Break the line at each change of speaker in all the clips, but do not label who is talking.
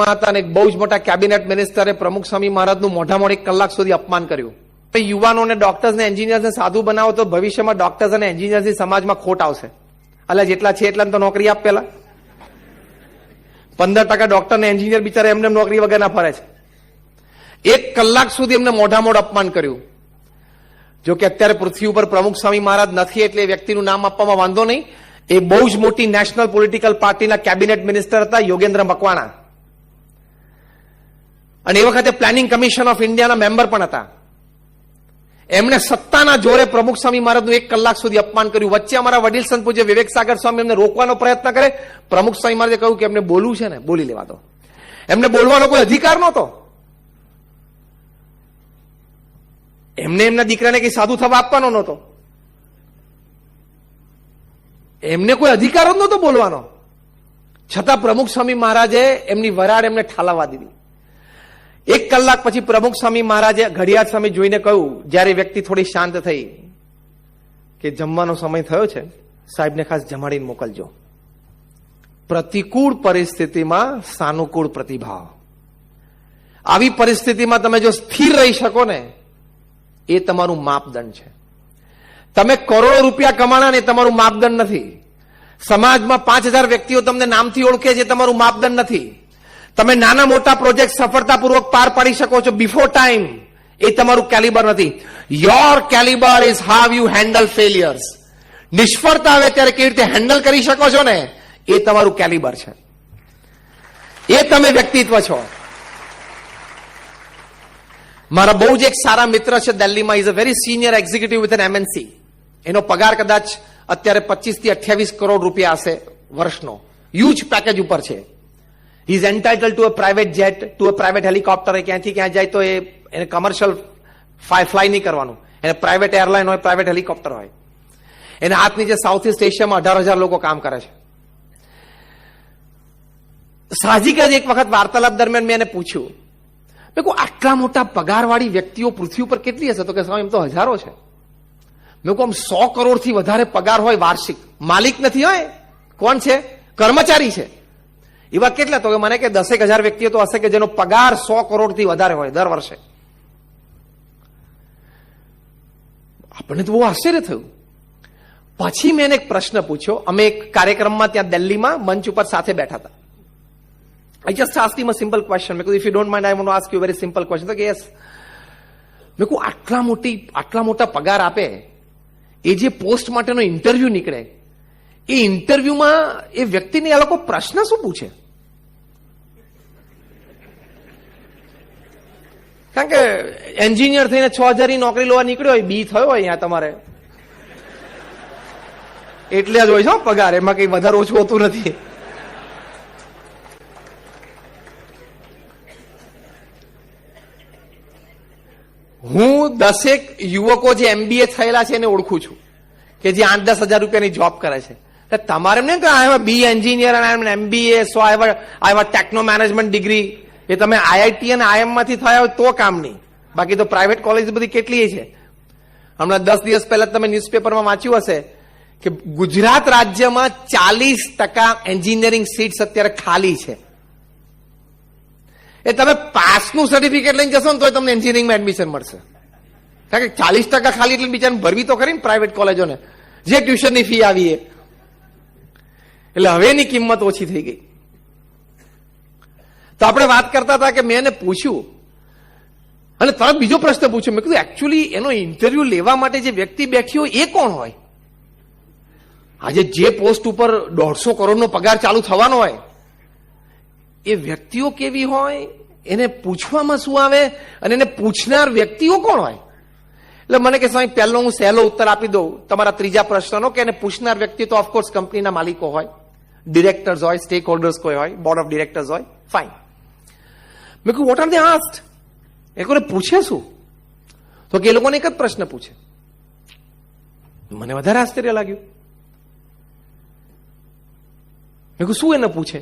હતા અને બહુ જ મોટા કેબિનેટ મિનિસ્ટરે પ્રમુખ સ્વામી મહારાજનું મોઢામાં 1 કલાક સુધી અપમાન કર્યું. યુવાનોને ડોક્ટર્સ ને એન્જિનિયર્સ સાધુ બનાવો તો ભવિષ્યમાં ડોક્ટર્સ અને એન્જિનિયર્સની સમાજમાં ખોટ આવશે. એટલે જેટલા છે એટલા તો નોકરી આપ. પેલા 15% ડોક્ટર ને એન્જિનિયર બિચારા એમને નોકરી વગરના ફરે છે. 1 કલાક સુધી એમને મોઢામોઢ અપમાન કર્યું. જો કે અત્યારે પૃથ્વી ઉપર પ્રમુખ સ્વામી મહારાજ નથી એટલે એ વ્યક્તિનું નામ આપવામાં વાંધો નહીં. એ બહુ જ મોટી નેશનલ પોલિટિકલ પાર્ટીના કેબિનેટ મિનિસ્ટર હતા, યોગેન્દ્ર મકવાણા, અને એ વખતે પ્લાનિંગ કમિશન ઓફ ઇન્ડિયાના મેમ્બર પણ હતા. એમણે સત્તાના જોરે પ્રમુખ સ્વામી મહારાજનું 1 કલાક સુધી અપમાન કર્યું. વચ્ચે અમારા વડીલ સંત પૂજ્ય વિવેક સાગર સ્વામી એમને રોકવાનો પ્રયત્ન કરે. પ્રમુખ સ્વામી મહારાજે કહ્યું કે એમને બોલવું છે ને બોલી લેવા દો. એમને બોલવાનો કોઈ અધિકાર નહોતો. એમને એમના દીકરાને કઈ સાધુ થવા આપવાનો નહોતો. એમને કોઈ અધિકાર જ નહોતો બોલવાનો. છતાં પ્રમુખ સ્વામી મહારાજે એમની વરાળ એમને ઠાલવવા દીધી. 1 કલાક પછી પ્રમુખ સ્વામી મહારાજે ઘડિયાળ સામે જોઈને કહ્યું, જ્યારે વ્યક્તિ થોડી શાંત થઈ, કે જમવાનો સમય થયો છે, સાહેબને ખાસ જમાડીને મોકલજો. પ્રતિકૂળ પરિસ્થિતિમાં સાનુકૂળ પ્રતિભાવ. આવી પરિસ્થિતિમાં તમે જો સ્થિર રહી શકો ને, એ તમારું માપદંડ છે. તમે કરોડો રૂપિયા કમાણા ને તમારું માપદંડ નથી. સમાજમાં 5000 વ્યક્તિઓ તમને નામથી ઓળખે છે, તમારું માપદંડ નથી. તમે નાના મોટા પ્રોજેક્ટ સફળતાપૂર્વક પાર પાડી શકો છો બિફોર ટાઈમ, એ તમારું કેલિબર નથી. Your calibre is how you handle failures. નિષ્ફળતા આવે ત્યારે કેવી રીતે હેન્ડલ કરી શકો છો ને, એ તમારું કેલિબર છે. એ તમે વ્યક્તિત્વ છો. મારા બહુ જ એક સારા મિત્ર છે દિલ્હીમાં, is a very senior executive with an MNC. એનો પગાર કદાચ અત્યારે 25 થી 28 કરોડ રૂપિયા હશે વર્ષનો. હ્યુજ પેકેજ ઉપર છે. He is entitled to a private jet, to a private helicopter. ક્યાંથી ક્યાં જાય તો એને કમર્શિયલ ફ્લાય નહીં કરવાનું. એને પ્રાઇવેટ એરલાઇન હોય, પ્રાઇવેટ હેલિકોપ્ટર હોય. એના હાથ નીચે સાઉથ ઇસ્ટ એશિયામાં 18,000 લોકો કામ કરે છે. સાહજિક જ એક વખત વાર્તાલાપ દરમિયાન મેં એને પૂછ્યું, મેં કહું આટલા મોટા પગારવાળી વ્યક્તિઓ પૃથ્વી ઉપર કેટલી હશે? તો કે સ્વામી એમ તો હજારો છે. મેં કહું આમ 100 કરોડથી વધારે પગાર હોય વાર્ષિક, માલિક નથી હોય, કોણ છે? કર્મચારી છે. એવા કેટલા? તો મને કે 10,000 વ્યક્તિઓ તો હશે કે જેનો પગાર 100 કરોડથી વધારે હોય દર વર્ષે. આપણને તો બહુ આશ્ચર્ય થયું. પછી મેં એક પ્રશ્ન પૂછ્યો. અમે એક કાર્યક્રમમાં ત્યાં દિલ્હીમાં મંચ ઉપર સાથે બેઠા હતા. I just asked him a simple question. Because if you don't mind, I want to ask you a very simple question. તો કે yes. મેં કહું આટલા મોટા પગાર આપે, એ જે પોસ્ટ માટેનો ઇન્ટરવ્યુ નીકળે, એ ઇન્ટરવ્યુમાં એ વ્યક્તિને આ લોકો પ્રશ્ન શું પૂછે? કારણ કે એન્જિનિયર થઈને 6,000 ની નોકરી લેવા નીકળ્યો હોય, બી થયો હોય અહીંયા તમારે, એટલે જ હોય છે પગાર, એમાં કઈ વધારે ઓછું હોતું નથી. હું 10 યુવકો જે MBA થયેલા છે એને ઓળખું છું, કે જે 8-10 હજાર રૂપિયાની જોબ કરે છે. તમારે એમ નહીં કે આઈ બી એન્જિનિયર અને MBA, સો આઈ ટેકનો મેનેજમેન્ટ ડિગ્રી, એ તમે IIT અને IIM માંથી થયા હોય તો કામ નહીં. બાકી તો પ્રાઇવેટ કોલેજ બધી કેટલી છે. હમણાં 10 દિવસ પહેલા તમે ન્યૂઝપેપરમાં વાંચ્યું હશે કે ગુજરાત રાજ્યમાં 40% એન્જિનિયરિંગ સીટ્સ અત્યારે ખાલી છે. એ તમે પાસનું સર્ટિફિકેટ લઈને જશો ને તો તમને એન્જિનિયરિંગમાં એડમિશન મળશે. કારણ કે 40% ખાલી એટલે બિચારાને ભરવી તો ખરી ને પ્રાઇવેટ કોલેજોને, જે ટ્યુશનની ફી આવી એ. એટલે હવે એની કિંમત ઓછી થઈ ગઈ. તો આપણે વાત કરતા હતા કે મેં એને પૂછ્યું, અને તરત બીજો પ્રશ્ન પૂછ્યો. મેં કીધું એકચ્યુઅલી એનો ઇન્ટરવ્યુ લેવા માટે જે વ્યક્તિ બેઠી હોય એ કોણ હોય? આજે જે પોસ્ટ ઉપર 150 કરોડનો પગાર ચાલુ થવાનો હોય, એ વ્યક્તિઓ કેવી હોય, એને પૂછવામાં શું આવે, અને એને પૂછનાર વ્યક્તિઓ કોણ હોય? એટલે મને કે સ્વામી પહેલો હું સહેલો ઉત્તર આપી દઉં તમારા ત્રીજા પ્રશ્નનો, કે એને પૂછનાર વ્યક્તિ તો ઓફકોર્સ કંપનીના માલિકો હોય, ડિરેક્ટર્સ હોય, સ્ટેક હોલ્ડર્સ કોઈ હોય, બોર્ડ ઓફ ડિરેક્ટર્સ હોય. ફાઇન. મેં કહ્યું વોટ આર ધે આસ્ક્ડ? એ લોકોને પૂછે શું? તો કે એ લોકોને એક જ પ્રશ્ન પૂછે. મને વધારે આશ્ચર્ય લાગ્યું. મેં કહ્યું શું એને પૂછે?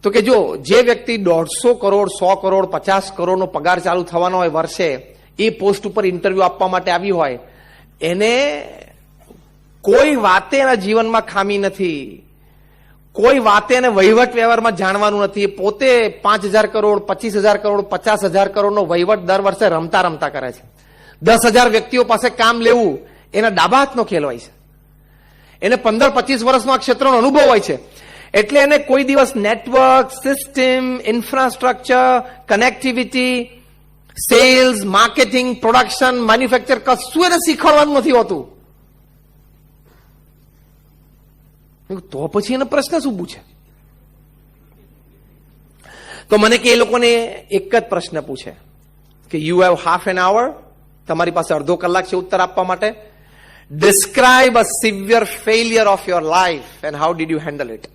તો કે જો જે વ્યક્તિ 150 કરોડ, 100 કરોડ, 50 કરોડનો પગાર ચાલુ થવાનો હોય વર્ષે, એ પોસ્ટ ઉપર ઇન્ટરવ્યુ આપવા માટે આવી હોય, એને કોઈ વાતે એના જીવનમાં ખામી નથી, કોઈ વાતે અને વહીવટ વ્યવહારમાં જાણવાનું નથી. પોતે 5,000 કરોડ, 25,000 કરોડ, 50,000 કરોડનો વહીવટ દર વર્ષે રમતા રમતા કરે છે. 10,000 વ્યક્તિઓ પાસે કામ લેવું એના ડાબા હાથનો ખેલ હોય છે. એને 15-25 વર્ષનો આ ક્ષેત્રનો અનુભવ હોય છે. એટલે એને કોઈ દિવસ network, system, infrastructure, connectivity, sales, marketing, production, manufacture કશું એને શીખવાડવાનું નથી હોતું. તો પછી એને પ્રશ્ન શું પૂછે? તો મને કે એ લોકોને એક જ પ્રશ્ન પૂછે કે યુ હેવ હાફ એન આવર, તમારી પાસે અડધો કલાક છે ઉત્તર આપવા માટે. Describe a severe failure of your life and how did you handle it.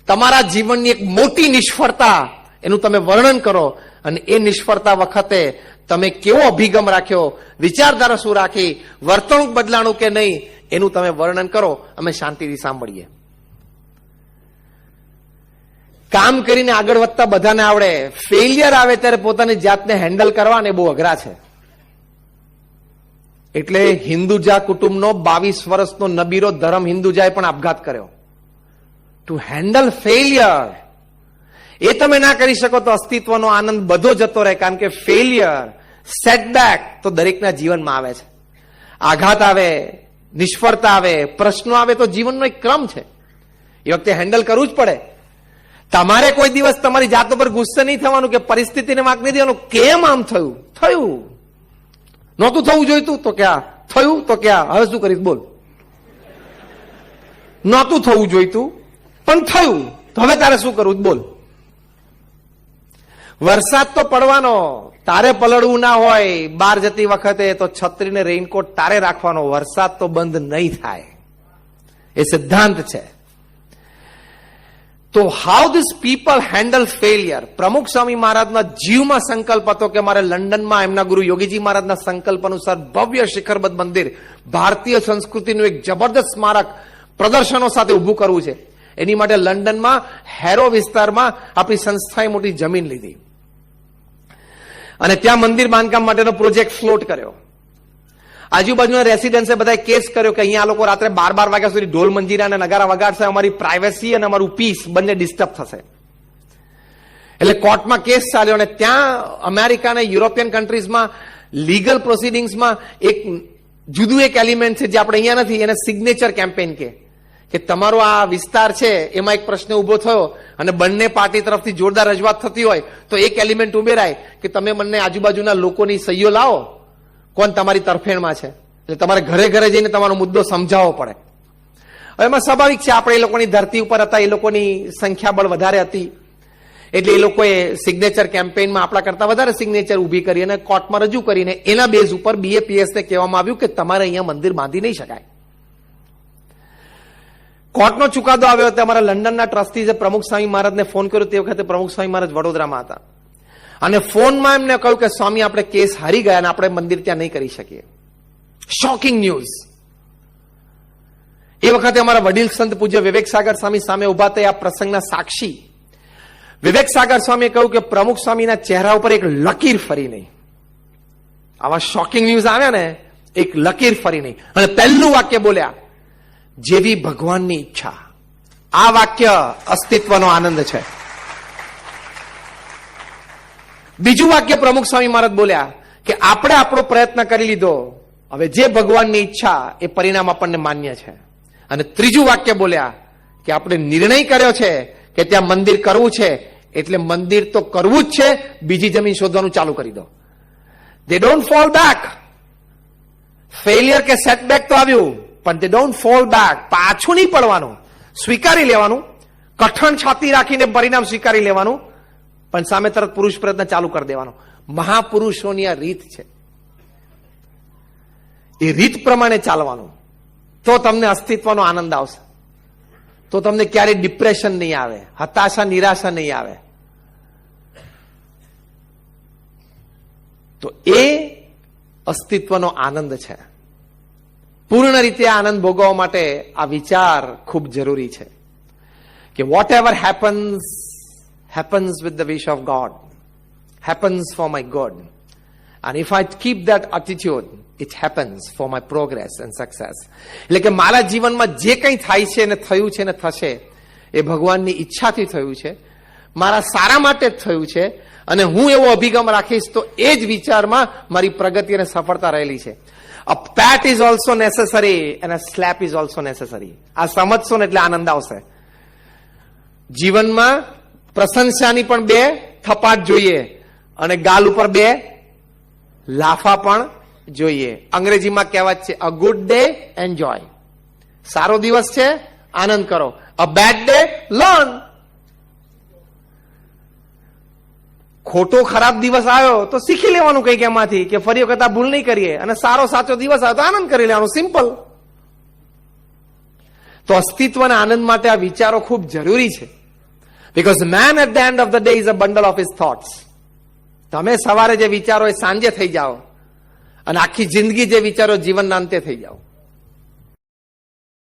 તમારા જીવનની એક મોટી નિષ્ફળતા એનું તમે વર્ણન કરો અને એ નિષ્ફળતા વખતે તમે કેવો અભિગમ રાખ્યો, વિચારધારા શું રાખી, વર્તણૂક બદલાણું કે નહીં એનું તમે વર્ણન કરો. અમે શાંતિથી સાંભળીએ. કામ કરીને આગળ વધતા બધાને આવડે, ફેલિયર આવે ત્યારે પોતાની જાતને હેન્ડલ કરવાને બહુ અઘરા છે. એટલે હિન્દુજા કુટુંબનો 22 વર્ષનો નબીરો ધરમ હિન્દુજાએ પણ આપઘાત કર્યો. ટુ હેન્ડલ ફેલિયર એ તમે ના કરી શકો તો અસ્તિત્વનો આનંદ બધો જતો રહે. કારણ કે ફેલિયર, સેટબેક તો દરેકના જીવનમાં આવે છે. આઘાત આવે, નિષ્ફળતા આવે, પ્રશ્નો આવે તો જીવનનો એક ક્રમ છે. એ વખતે હેન્ડલ કરવું જ પડે. તમારે કોઈ દિવસ તમારી જાત ઉપર ગુસ્સે નહીં થવાનું કે પરિસ્થિતિને વાંક નહીં દેવાનું. કેમ આમ થયું? થયું. નહોતું થવું જોઈતું તો ક્યાં થયું? તો ક્યાં હવે શું કરીશ બોલ? નહોતું થવું જોઈતું પણ થયું, તો હવે તારે શું કરવું બોલ? વરસાદ તો પડવાનો, તારે પલળવું ના હોય. બહાર જતી વખતે તો છત્રીને રેઇનકોટ તારે રાખવાનો. વરસાદ તો બંધ નહીં થાય, એ સિદ્ધાંત છે. તો how this people handle failure. પ્રમુખ સ્વામી મહારાજના જીવમાં સંકલ્પ હતો કે મારે લંડનમાં એમના ગુરુ યોગીજી મહારાજના સંકલ્પ અનુસાર ભવ્ય શિખરબદ્ધ મંદિર, ભારતીય સંસ્કૃતિનું એક જબરદસ્ત સ્મારક પ્રદર્શનો સાથે ઉભું કરવું છે. એની માટે લંડનમાં હેરો વિસ્તારમાં આપણી સંસ્થાએ મોટી જમીન લીધી અને ત્યાં મંદિર બાંધકામ માટેનો પ્રોજેક્ટ ફ્લોટ કર્યો. આજુબાજુના રેસિડેન્સે બધા કેસ કર્યો કે અહીંયા આ લોકો રાત્રે 12 વાગ્યા સુધી ઢોલ મંજીરા અને નગારા વગાડશે, અમારી પ્રાઇવેસી અને અમારું પીસ બંને ડિસ્ટર્બ થશે. એટલે કોર્ટમાં કેસ ચાલ્યો અને ત્યાં અમેરિકા અને યુરોપિયન કન્ટ્રીઝમાં લીગલ પ્રોસિડિંગ્સમાં એક જુદું એક એલિમેન્ટ છે જે આપણે અહીંયા નથી. એને સિગ્નેચર કેમ્પેન કે તમારો આ વિસ્તાર છે એમાં એક પ્રશ્ન ઉભો થયો અને બંને પાર્ટી તરફથી જોરદાર રજૂઆત થતી હોય તો એક એલિમેન્ટ ઉમેરાય કે તમે બંને આજુબાજુના લોકોની સહીઓ લાવો કોણ તમારી તરફેણમાં છે. એટલે તમારે ઘરે ઘરે જઈને તમારો મુદ્દો સમજાવવો પડે. હવે એમાં સ્વાભાવિક છે, આપણે એ લોકોની ધરતી ઉપર હતા, એ લોકોની સંખ્યાબળ વધારે હતી એટલે એ લોકોએ સિગ્નેચર કેમ્પેઇનમાં આપણા કરતા વધારે સિગ્નેચર ઉભી કરી અને કોર્ટમાં રજૂ કરીને એના બેઝ ઉપર BAPSને કહેવામાં આવ્યું કે તમારે અહીંયા મંદિર બાંધી નહીં શકાય. કોર્ટનો ચુકાદો આવ્યો હતો. અમારા લંડનના ટ્રસ્ટીઝે પ્રમુખ સ્વામી મહારાજને ફોન કર્યો. તે વખતે પ્રમુખ સ્વામી મહારાજ વડોદરામાં હતા અને ફોનમાં એમને કહ્યું કે સ્વામી આપણે કેસ હારી ગયા અને આપણે મંદિર ત્યાં નહીં કરી શકીએ. Shocking news. એ વખતે અમારા વડીલ સંત પૂજ્ય વિવેક સાગર સ્વામી સામે ઉભા થયા, આ પ્રસંગના સાક્ષી. વિવેક સાગર સ્વામીએ કહ્યું કે પ્રમુખ સ્વામીના ચહેરા ઉપર એક લકીર ફરી નહીં. આવા શોકિંગ ન્યૂઝ આવ્યા ને, એક લકીર ફરી નહીં. અને પહેલું વાક્ય બોલ્યા, જેવી ભગવાનની ઈચ્છા. આ વાક્ય અસ્તિત્વનો આનંદ છે. બીજું વાક્ય પ્રમુખ સ્વામી મહારાજ બોલ્યા કે આપણે આપણો પ્રયત્ન કરી લીધો, હવે જે ભગવાનની ઈચ્છા એ પરિણામ આપણને માન્ય છે. અને ત્રીજું વાક્ય બોલ્યા કે આપણે નિર્ણય કર્યો છે કે ત્યાં મંદિર કરવું છે એટલે મંદિર તો કરવું જ છે, બીજી જમીન શોધવાનું ચાલુ કરી દો. દે ડોન્ટ ફોલ બેક. ફેલિયર કે સેટબેક તો આવ્યું પણ દે ડોન્ટ ફોલ બેક. પાછું નહીં પડવાનું, સ્વીકારી લેવાનું, કઠણ છાતી રાખીને પરિણામ સ્વીકારી લેવાનું, પણ સામે તરત પુરુષ પ્રયત્ન ચાલુ કરી દેવાનો. મહાપુરુષોની આ રીત છે. એ રીત પ્રમાણે ચાલવાનું તો તમને અસ્તિત્વનો આનંદ આવશે. તો તમને ક્યારેય ડિપ્રેશન નહીં આવે, હતાશા નિરાશા નહીં આવે. તો એ અસ્તિત્વનો આનંદ છે. પૂર્ણ રીતે આનંદ ભોગવવા માટે આ વિચાર ખૂબ જરૂરી છે કે whatever happens with the wish of God, happens for my good. And if I keep that attitude, it happens for my progress and success. એટલે કે મારા જીવનમાં જે કંઈ થાય છે ને થયું છે ને થશે એ ભગવાનની ઈચ્છાથી થયું છે, મારા સારા માટે જ થયું છે, અને હું એવો અભિગમ રાખીશ તો એ જ વિચારમાં મારી પ્રગતિ અને સફળતા રહેલી છે. A pet is also necessary and a slap is also necessary. આ સમજશો ને એટલે આનંદ આવશે. જીવનમાં પ્રશંસાની પણ બે થપાટ જોઈએ અને ગાલ ઉપર બે લાફા પણ જોઈએ. અંગ્રેજીમાં કહેવત છે, અ ગુડ ડે એન્જોય. સારો દિવસ છે, આનંદ કરો. અ બેડ ડે લર્ન. ખોટો ખરાબ દિવસ આવ્યો તો શીખી લેવાનું કંઈક એમાંથી કે ફરી વખત આ ભૂલ નહીં કરીએ, અને સારો સાચો દિવસ આવ્યો તો આનંદ કરી લેવાનું. સિમ્પલ. તો અસ્તિત્વ અને આનંદ માટે આ વિચારો ખૂબ જરૂરી છે. Because man at the end of the day is a bundle of his thoughts. તમે સવારે જે વિચારો એ સાંજે થઈ જાઓ, અને આખી જિંદગી જે વિચારો જીવનના અંતે થઈ જાઓ.